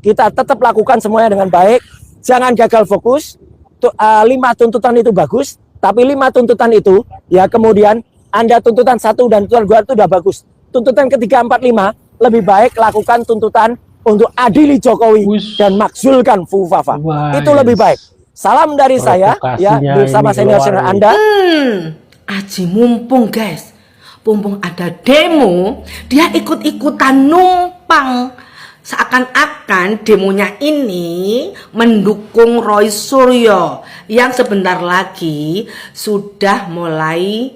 kita tetap lakukan semuanya dengan baik, jangan gagal fokus. 5 tuntutan itu bagus, tapi 5 tuntutan itu ya kemudian Anda tuntutan 1 dan tuntutan 2 itu udah bagus. Tuntutan ketiga, 4, 5 lebih baik lakukan tuntutan untuk adili Jokowi dan makzulkan Fufafa. Itu lebih baik. Salam dari saya ya bersama senior-senior Anda. Aji mumpung guys, mumpung ada demo, dia ikut-ikutan numpang. Seakan-akan demonya ini mendukung Roy Suryo yang sebentar lagi sudah mulai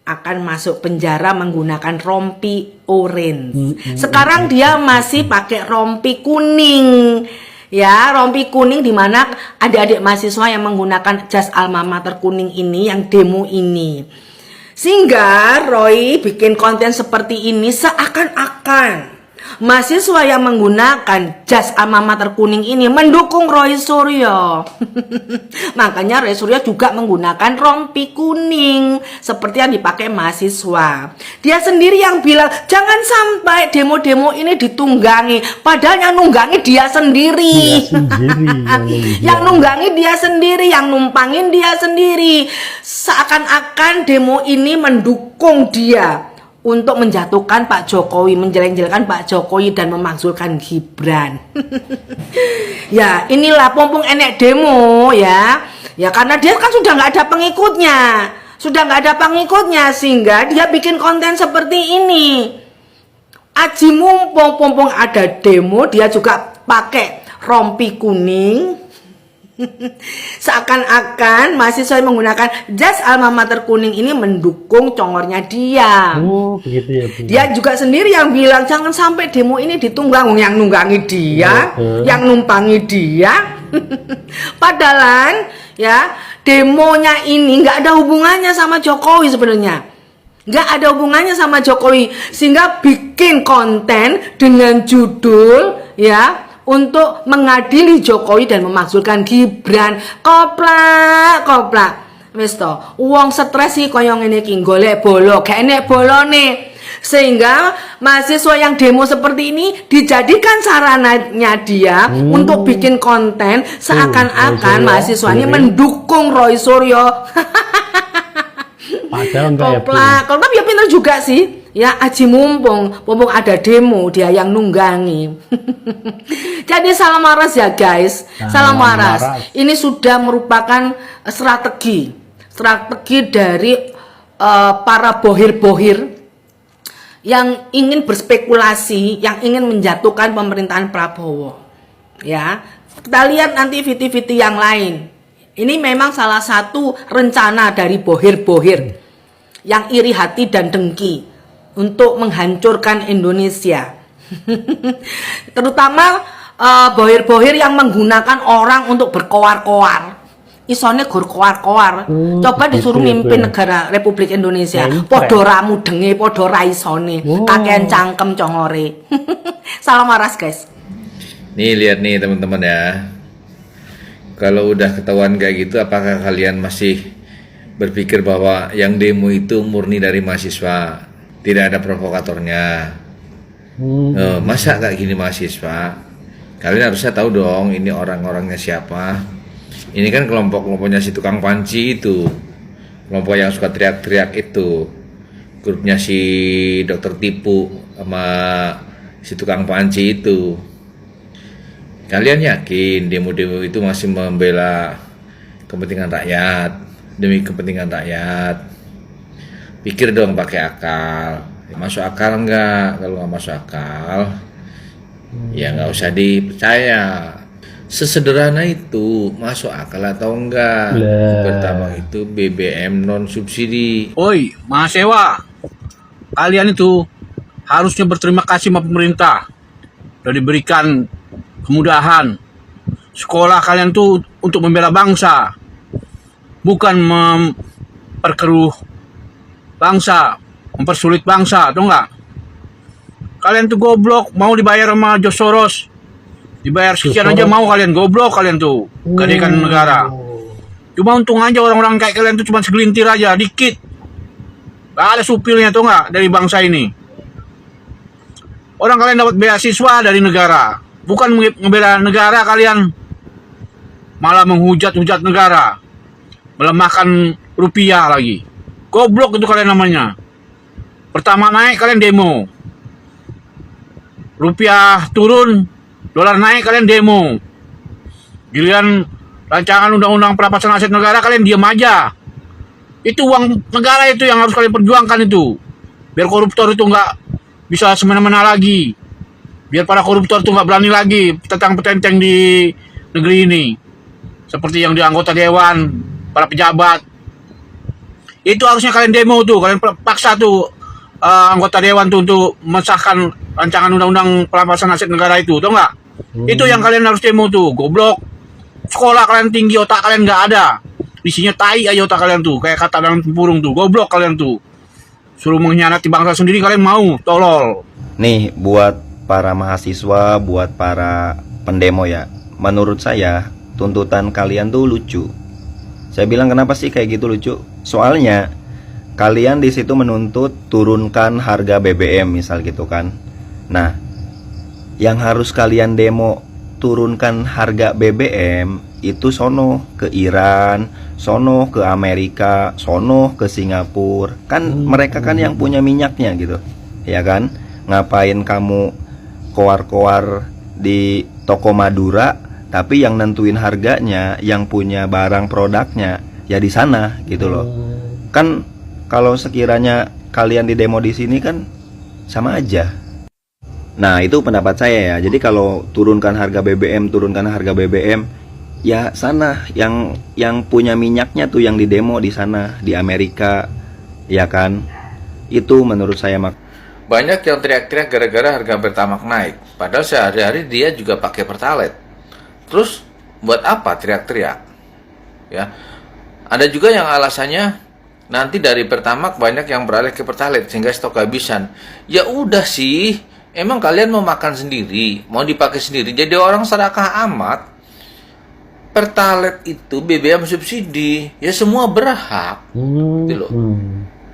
akan masuk penjara menggunakan rompi orange. Sekarang dia masih pakai rompi kuning. Ya, rompi kuning di mana adik-adik mahasiswa yang menggunakan jas alma mater kuning ini yang demo ini. Sehingga Roy bikin konten seperti ini seakan-akan mahasiswa yang menggunakan jas alma mater kuning ini mendukung Roy Suryo. Makanya Roy Suryo juga menggunakan rompi kuning seperti yang dipakai mahasiswa. Dia sendiri yang bilang jangan sampai demo-demo ini ditunggangi, padahal yang nunggangi dia sendiri. Yang nunggangi dia sendiri, yang numpangin dia sendiri. Seakan-akan demo ini mendukung dia untuk menjatuhkan Pak Jokowi, menjelek-jelekan Pak Jokowi dan memakzulkan Gibran. Ya inilah pompong enek demo ya. Ya karena dia kan sudah nggak ada pengikutnya. Sudah nggak ada pengikutnya sehingga dia bikin konten seperti ini. Aji mumpung pompong ada demo, dia juga pakai rompi kuning. Seakan-akan mahasiswa yang menggunakan jas alma mater kuning ini mendukung congornya dia. Oh, begitu ya, Bu. Dia juga sendiri yang bilang jangan sampai demo ini ditunggang, yang nunggangi dia, yang numpangi dia. Padahal ya demonya ini nggak ada hubungannya sama Jokowi sebenarnya. Nggak ada hubungannya sama Jokowi, sehingga bikin konten dengan judul ya untuk mengadili Jokowi dan memakzulkan Gibran. Koplak, koplak. Wis to, wong stres sih koyo ngene iki golek bolo, gak enek bolone. Sehingga mahasiswa yang demo seperti ini dijadikan sarananya dia untuk bikin konten seakan-akan mahasiswa ini mendukung Roy Suryo. Padahal enggak ya, Bu. Koplak, tapi ya pinter juga sih. Ya aji mumpung ada demo dia yang nunggangi. Jadi salam waras ya guys, salam waras. Ini sudah merupakan strategi dari para bohir-bohir yang ingin berspekulasi, yang ingin menjatuhkan pemerintahan Prabowo. Ya, kita lihat nanti video-video yang lain. Ini memang salah satu rencana dari bohir-bohir yang iri hati dan dengki untuk menghancurkan Indonesia. Terutama bohir-bohir yang menggunakan orang untuk berkoar-koar. Isone gur koar-koar. Coba disuruh mimpin negara Republik Indonesia, podo ramu denge, podo ra isone, kakean cangkem congore. Salam waras guys. Nih lihat nih teman-teman ya. Kalau udah ketahuan kayak gitu, apakah kalian masih berpikir bahwa yang demo itu murni dari mahasiswa? Tidak ada provokatornya. Masa kayak gini mahasiswa? Kalian harusnya tahu dong ini orang-orangnya siapa. Ini kan kelompoknya si tukang panci itu, kelompok yang suka teriak-teriak itu, grupnya si dokter tipu sama si tukang panci itu. Kalian yakin demo-demo itu masih membela kepentingan rakyat, demi kepentingan rakyat? Pikir dong pakai akal. Masuk akal enggak? Kalau nggak masuk akal, ya nggak usah dipercaya. Sesederhana itu, masuk akal atau enggak? Pertama itu BBM non subsidi. Oi, mahasiswa, kalian itu harusnya berterima kasih sama pemerintah sudah diberikan kemudahan. Sekolah kalian tuh untuk membela bangsa, bukan memperkeruh bangsa, mempersulit bangsa, atau enggak? Kalian tuh goblok, mau dibayar sama George Soros, dibayar sekian aja mau kalian, goblok kalian tuh, gadekan negara. Cuma untung aja orang-orang kayak kalian tuh cuma segelintir aja, dikit. Gak ada supirnya tuh enggak dari bangsa ini. Orang kalian dapat beasiswa dari negara, bukan ngebela negara kalian, malah menghujat-hujat negara, melemahkan rupiah lagi. Goblok itu kalian namanya. Pertama naik kalian demo, rupiah turun, dolar naik kalian demo. Giliran rancangan undang-undang perampasan aset negara kalian diam aja. Itu uang negara itu yang harus kalian perjuangkan itu. Biar koruptor itu nggak bisa semena-mena lagi. Biar para koruptor itu nggak berani lagi tentang petenteng di negeri ini. Seperti yang di anggota dewan, para pejabat. Itu harusnya kalian demo tuh, kalian paksa tuh anggota dewan tuh untuk mensahkan rancangan undang-undang perampasan aset negara itu, tau nggak? Itu yang kalian harus demo tuh, goblok. Sekolah kalian tinggi, otak kalian nggak ada. Isinya tai aja otak kalian tuh, kayak kata dalam tempurung tuh, goblok kalian tuh. Suruh mengkhianati bangsa sendiri kalian mau, tolol. Nih buat para mahasiswa, buat para pendemo ya. Menurut saya tuntutan kalian tuh lucu. Saya bilang kenapa sih kayak gitu lucu? Soalnya kalian di situ menuntut turunkan harga BBM misal gitu kan. Nah, yang harus kalian demo turunkan harga BBM itu sono ke Iran, sono ke Amerika, sono ke Singapura. Kan mereka kan yang punya minyaknya gitu. Ya kan? Ngapain kamu koar-koar di toko Madura, tapi yang nentuin harganya, yang punya barang produknya ya di sana gitu loh. Kan kalau sekiranya kalian di demo di sini kan sama aja. Nah, itu pendapat saya ya. Jadi kalau turunkan harga BBM, ya sana yang punya minyaknya tuh yang di demo di sana di Amerika, ya kan? Itu menurut saya Banyak yang teriak-teriak gara-gara harga Pertamax naik. Padahal sehari-hari dia juga pakai Pertalite. Terus buat apa teriak-teriak? Ya. Ada juga yang alasannya nanti dari Pertamax banyak yang beralih ke Pertalite sehingga stok kehabisan. Ya udah sih, emang kalian mau makan sendiri, mau dipakai sendiri, jadi orang serakah amat. Pertalite itu BBM subsidi, ya semua berhak. Gitu loh.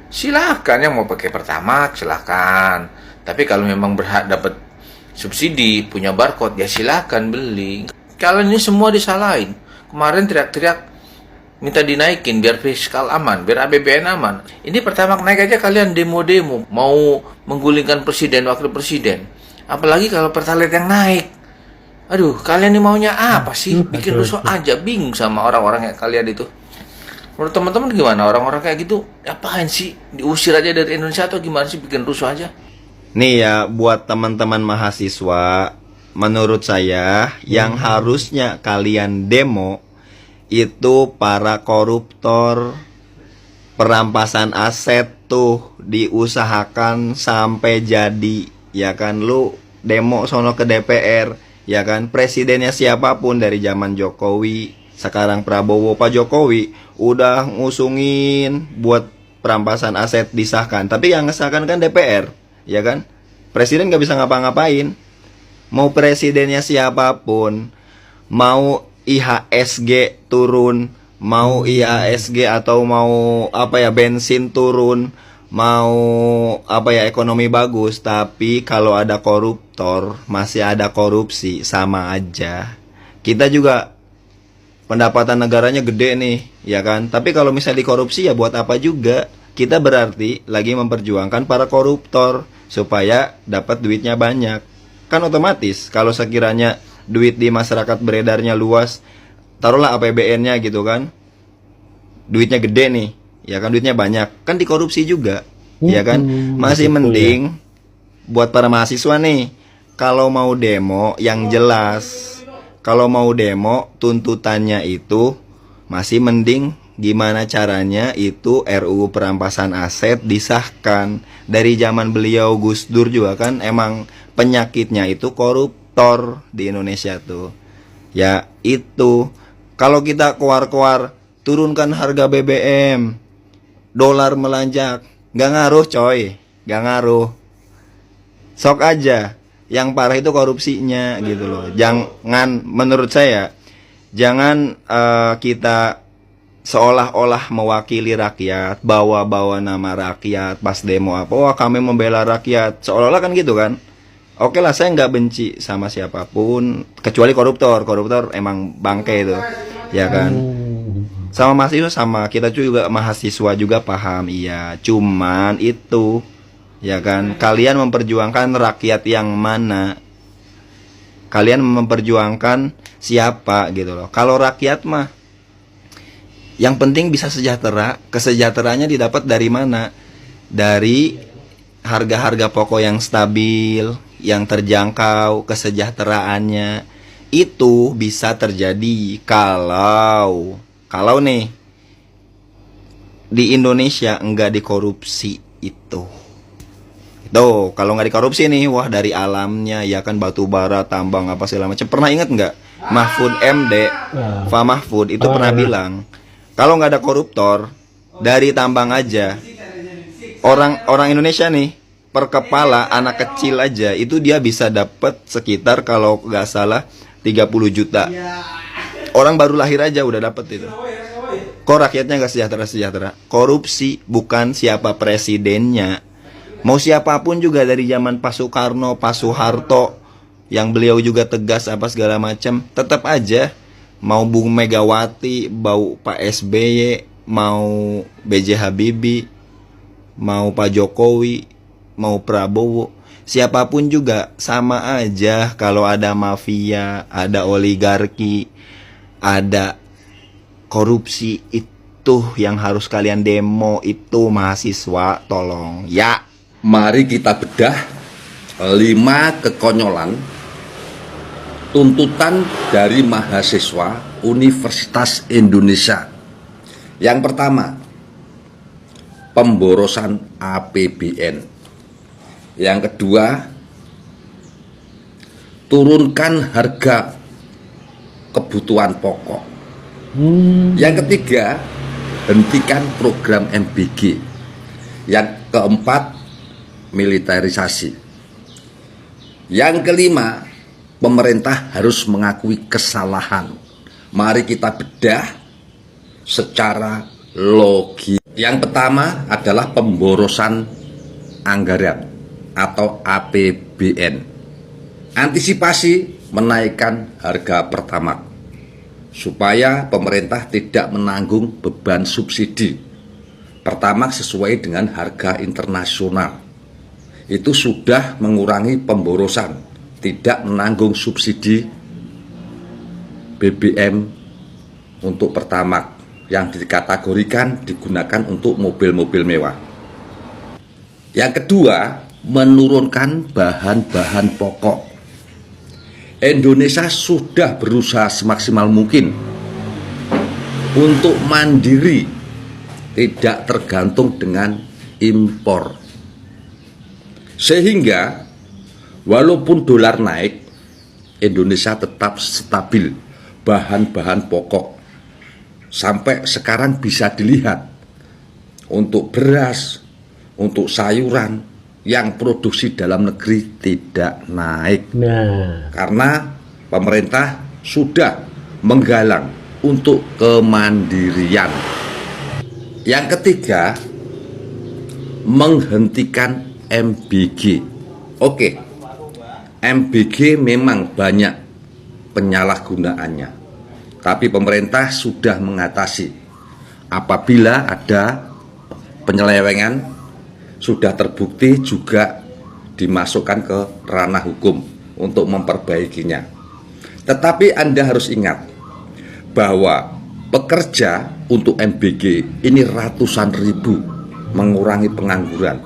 Silakan yang mau pakai Pertamax, silakan. Tapi kalau memang berhak dapat subsidi, punya barcode, ya silakan beli. Kalian ini semua disalahin. Kemarin teriak-teriak minta dinaikin biar fiskal aman, biar APBN aman. Ini Pertamax naik aja kalian demo-demo, mau menggulingkan presiden, wakil presiden. Apalagi kalau Pertalite yang naik. Aduh, kalian ini maunya apa sih? Bikin rusuh aja, bingung sama orang-orang kayak kalian itu. Menurut teman-teman gimana? Orang-orang kayak gitu, apain sih? Diusir aja dari Indonesia atau gimana sih bikin rusuh aja? Nih ya, buat teman-teman mahasiswa, menurut saya yang harusnya kalian demo itu para koruptor, perampasan aset tuh diusahakan sampai jadi, ya kan? Lu demo sono ke DPR, ya kan? Presidennya siapapun dari zaman Jokowi, sekarang Prabowo, Pak Jokowi udah ngusungin buat perampasan aset disahkan, tapi yang ngesahkan kan DPR, ya kan? Presiden nggak bisa ngapa-ngapain. Mau presidennya siapapun, mau IHSG turun, mau IHSG atau mau apa ya bensin turun, mau apa ya ekonomi bagus, tapi kalau ada koruptor, masih ada korupsi, sama aja. Kita juga pendapatan negaranya gede nih, ya kan? Tapi kalau misalnya dikorupsi ya buat apa juga? Kita berarti lagi memperjuangkan para koruptor supaya dapat duitnya banyak. Kan otomatis kalau sekiranya duit di masyarakat beredarnya luas, taruhlah APBN-nya gitu kan, duitnya gede nih, ya kan, duitnya banyak, kan dikorupsi juga, ya kan? Masih mending buat para mahasiswa nih, kalau mau demo yang jelas. Kalau mau demo tuntutannya itu masih mending gimana caranya itu RUU perampasan aset disahkan. Dari zaman beliau Gus Dur juga kan emang penyakitnya itu koruptor di Indonesia tuh. Ya itu, kalau kita keluar-keluar turunkan harga BBM, dolar melanjak, gak ngaruh coy, gak ngaruh. Sok aja. Yang parah itu korupsinya gitu loh. Jangan, menurut saya, jangan kita seolah-olah mewakili rakyat, bawa-bawa nama rakyat pas demo apa, wah kami membela rakyat, seolah-olah kan gitu kan. Oke lah, saya nggak benci sama siapapun kecuali koruptor. Koruptor emang bangke itu, ya kan. Sama mahasiswa sama, kita juga mahasiswa juga paham, iya. Cuman itu, ya kan, kalian memperjuangkan rakyat yang mana? Kalian memperjuangkan siapa gitu loh. Kalau rakyat mah, yang penting bisa sejahtera. Kesejahteraannya didapat dari mana? Dari harga-harga pokok yang stabil, yang terjangkau, kesejahteraannya itu bisa terjadi kalau nih di Indonesia enggak dikorupsi itu. Tuh, kalau nggak dikorupsi nih, wah dari alamnya ya kan, batu bara, tambang apa segala macam. Pernah ingat nggak Mahfud MD, Pak Mahfud itu pernah bilang kalau nggak ada koruptor dari tambang aja, orang Indonesia nih per kepala anak kecil aja itu dia bisa dapat sekitar kalau nggak salah 30 juta. Orang baru lahir aja udah dapat itu. Kok rakyatnya nggak sejahtera? Korupsi, bukan siapa presidennya. Mau siapapun juga dari zaman Pak Soekarno, Pak Soeharto, yang beliau juga tegas apa segala macam, tetap aja mau Bu Megawati, mau Pak SBY, mau BJ Habibie, mau Pak Jokowi, mau Prabowo, siapapun juga sama aja. Kalau ada mafia, ada oligarki, ada korupsi, itu yang harus kalian demo. Itu mahasiswa, tolong ya. Mari kita bedah 5 kekonyolan tuntutan dari mahasiswa Universitas Indonesia. Yang pertama, pemborosan APBN. Yang kedua, turunkan harga kebutuhan pokok. Yang ketiga, hentikan program MBG. Yang keempat, militerisasi. Yang kelima, pemerintah harus mengakui kesalahan. Mari kita bedah secara logis. Yang pertama adalah pemborosan anggaran atau APBN. Antisipasi menaikkan harga Pertamax supaya pemerintah tidak menanggung beban subsidi. Pertamax sesuai dengan harga internasional. Itu sudah mengurangi pemborosan, tidak menanggung subsidi BBM untuk Pertamax yang dikategorikan digunakan untuk mobil-mobil mewah. Yang kedua, menurunkan bahan-bahan pokok. Indonesia sudah berusaha semaksimal mungkin untuk mandiri, tidak tergantung dengan impor. Sehingga walaupun dolar naik, Indonesia tetap stabil bahan-bahan pokok. Sampai sekarang bisa dilihat untuk beras, untuk sayuran yang produksi dalam negeri tidak naik. Karena pemerintah sudah menggalang untuk kemandirian. Yang ketiga, menghentikan MBG. Oke, MBG memang banyak penyalahgunaannya, tapi pemerintah sudah mengatasi. Apabila ada penyelewengan, sudah terbukti, juga dimasukkan ke ranah hukum untuk memperbaikinya. Tetapi Anda harus ingat bahwa pekerja untuk MBG ini ratusan ribu, mengurangi pengangguran.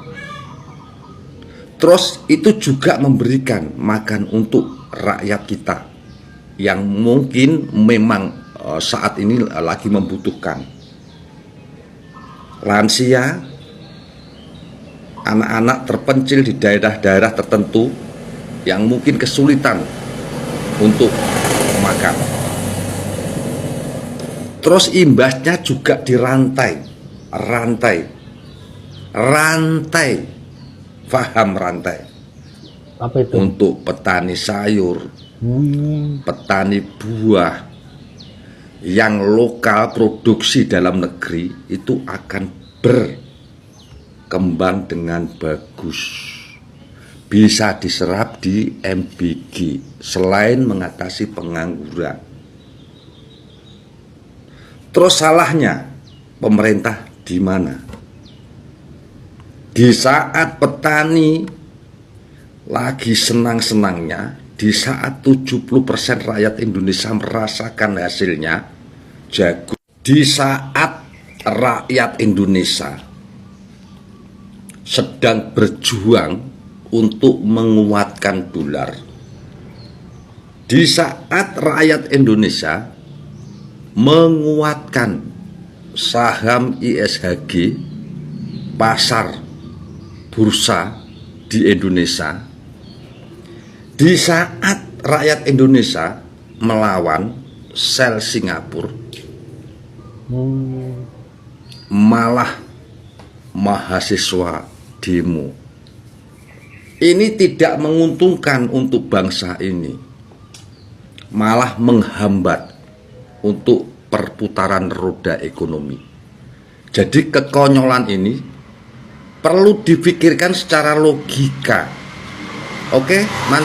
Terus itu juga memberikan makan untuk rakyat kita yang mungkin memang saat ini lagi membutuhkan. Lansia, anak-anak terpencil di daerah-daerah tertentu yang mungkin kesulitan untuk makan. Terus imbasnya juga di rantai. Paham rantai? Apa itu? Untuk petani sayur, petani buah yang lokal produksi dalam negeri itu akan berkembang dengan bagus. bisa diserap di MBG selain mengatasi pengangguran. Terus salahnya pemerintah di mana? Di saat petani lagi senang-senangnya, di saat 70% rakyat Indonesia merasakan hasilnya jagung, di saat rakyat Indonesia sedang berjuang untuk menguatkan dolar, di saat rakyat Indonesia menguatkan saham ISHG, pasar bursa di Indonesia, di saat rakyat Indonesia melawan sel Singapura, malah mahasiswa demo. Ini tidak menguntungkan untuk bangsa ini, malah menghambat untuk perputaran roda ekonomi. Jadi kekonyolan ini perlu difikirkan secara logika. Oke, mantap.